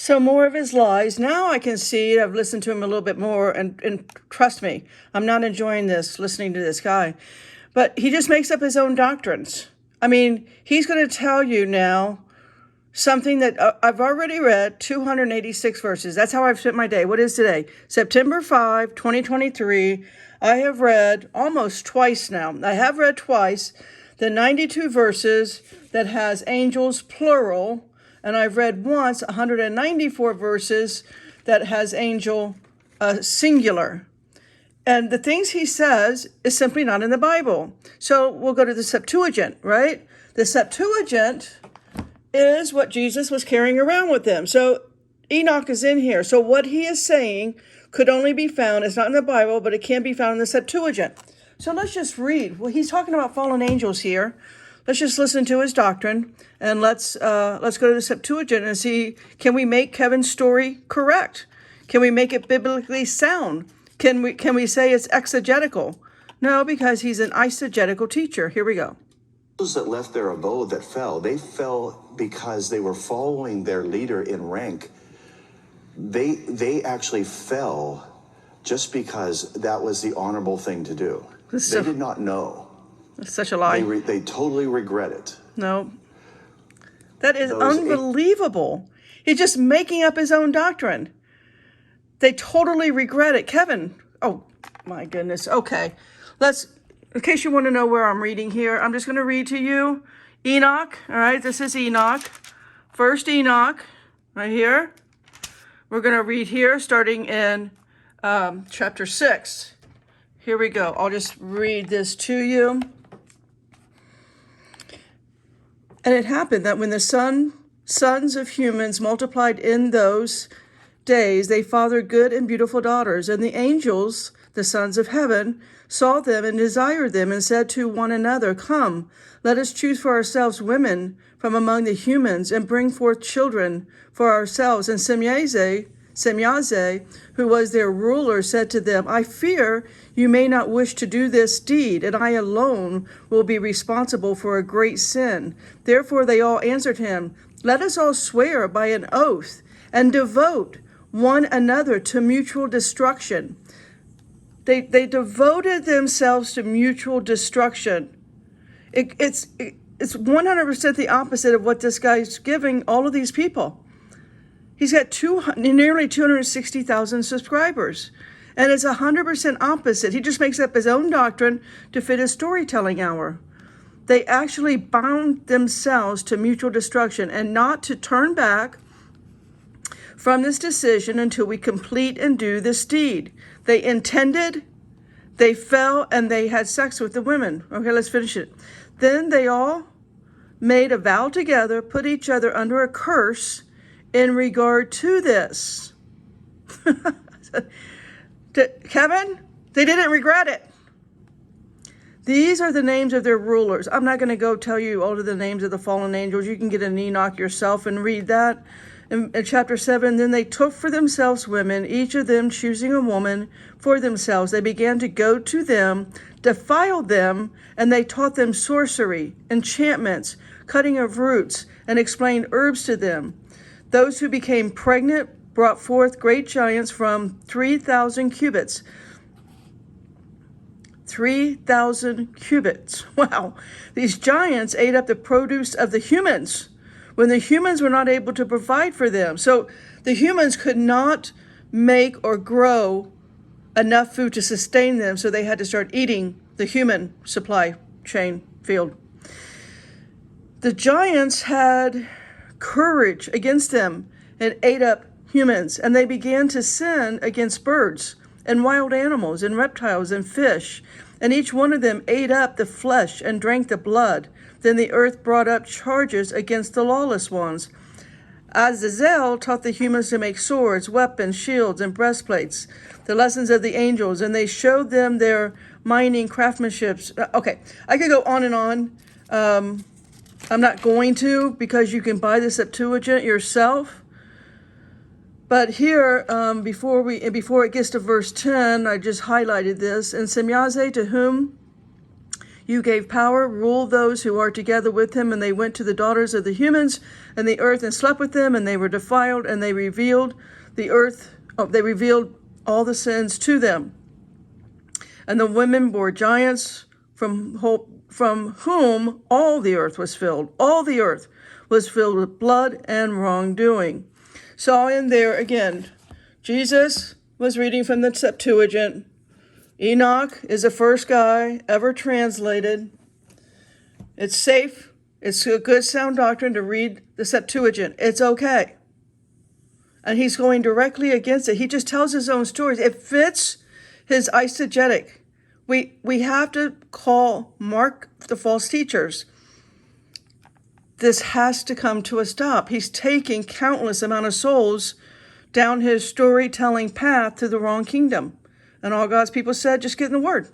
So more of his lies. Now I can see it. I've listened to him a little bit more, and trust me, I'm not enjoying this, listening to this guy. But he just makes up his own doctrines. I mean, he's going to tell you now something that I've already read, 286 verses. That's how I've spent my day. What is today? September 5, 2023. I have read almost twice now. I have read twice the 92 verses that has angels plural, and I've read once 194 verses that has angel singular. And the things he says is simply not in the Bible. So we'll go to the Septuagint, right? The Septuagint is what Jesus was carrying around with him. So Enoch is in here. So what he is saying could only be found, it's not in the Bible, but it can be found in the Septuagint. So let's just read. Well, he's talking about fallen angels here. Let's just listen to his doctrine, and let's go to the Septuagint and see, can we make Kevin's story correct? Can we make it biblically sound? Can we say it's exegetical? No, because he's an eisegetical teacher. Here we go. Those that left their abode that fell, they fell because they were following their leader in rank. They actually fell just because that was the honorable thing to do. They did not know. That's such a lie. They totally regret it. No. That is unbelievable. He's just making up his own doctrine. They totally regret it. Kevin, oh my goodness. Okay. In case you want to know where I'm reading here, I'm just going to read to you Enoch. All right, this is Enoch. First Enoch, right here. We're going to read here starting in chapter 6. Here we go. I'll just read this to you. And it happened that when the sons of humans multiplied in those days, they fathered good and beautiful daughters. And the angels, the sons of heaven, saw them and desired them, and said to one another, Come, let us choose for ourselves women from among the humans, and bring forth children for ourselves. And Semyaze, who was their ruler, said to them, I fear you may not wish to do this deed, and I alone will be responsible for a great sin. Therefore they all answered him, Let us all swear by an oath, and devote one another to mutual destruction. They devoted themselves to mutual destruction. It's 100% the opposite of what this guy's giving all of these people. He's got nearly 260,000 subscribers. And it's 100% opposite. He just makes up his own doctrine to fit his storytelling hour. They actually bound themselves to mutual destruction and not to turn back from this decision until we complete and do this deed. They intended, they fell, and they had sex with the women. Okay, let's finish it. Then they all made a vow together, put each other under a curse in regard to this. Kevin, they didn't regret it. These are the names of their rulers. I'm not going to go tell you all of the names of the fallen angels. You can get an Enoch yourself and read that. In chapter 7, then they took for themselves women, each of them choosing a woman for themselves. They began to go to them, defiled them, and they taught them sorcery, enchantments, cutting of roots, and explained herbs to them. Those who became pregnant brought forth great giants from 3,000 cubits. 3,000 cubits. Wow. These giants ate up the produce of the humans when the humans were not able to provide for them. So the humans could not make or grow enough food to sustain them, so they had to start eating the human supply chain field. The giants had courage against them and ate up humans, and they began to sin against birds and wild animals and reptiles and fish, and each one of them ate up the flesh and drank the blood. Then the earth brought up charges against the lawless ones. Azazel taught the humans to make swords, weapons, shields, and breastplates, the lessons of the angels, and they showed them their mining craftsmanship. Okay, I could go on and on. I'm not going to, because you can buy the Septuagint yourself. But here, before it gets to verse 10, I just highlighted this. And Semyaze, to whom You gave power, ruled those who are together with him, and they went to the daughters of the humans and the earth and slept with them, and they were defiled, and they revealed all the sins to them. And the women bore giants from whom all the earth was filled. All the earth was filled with blood and wrongdoing. So in there again, Jesus was reading from the Septuagint. Enoch is the first guy ever translated. It's safe. It's a good sound doctrine to read the Septuagint. It's okay. And he's going directly against it. He just tells his own stories. It fits his eisegetic. We have to mark the false teachers. This has to come to a stop. He's taking countless amount of souls down his storytelling path to the wrong kingdom. And all God's people said, just get in the Word.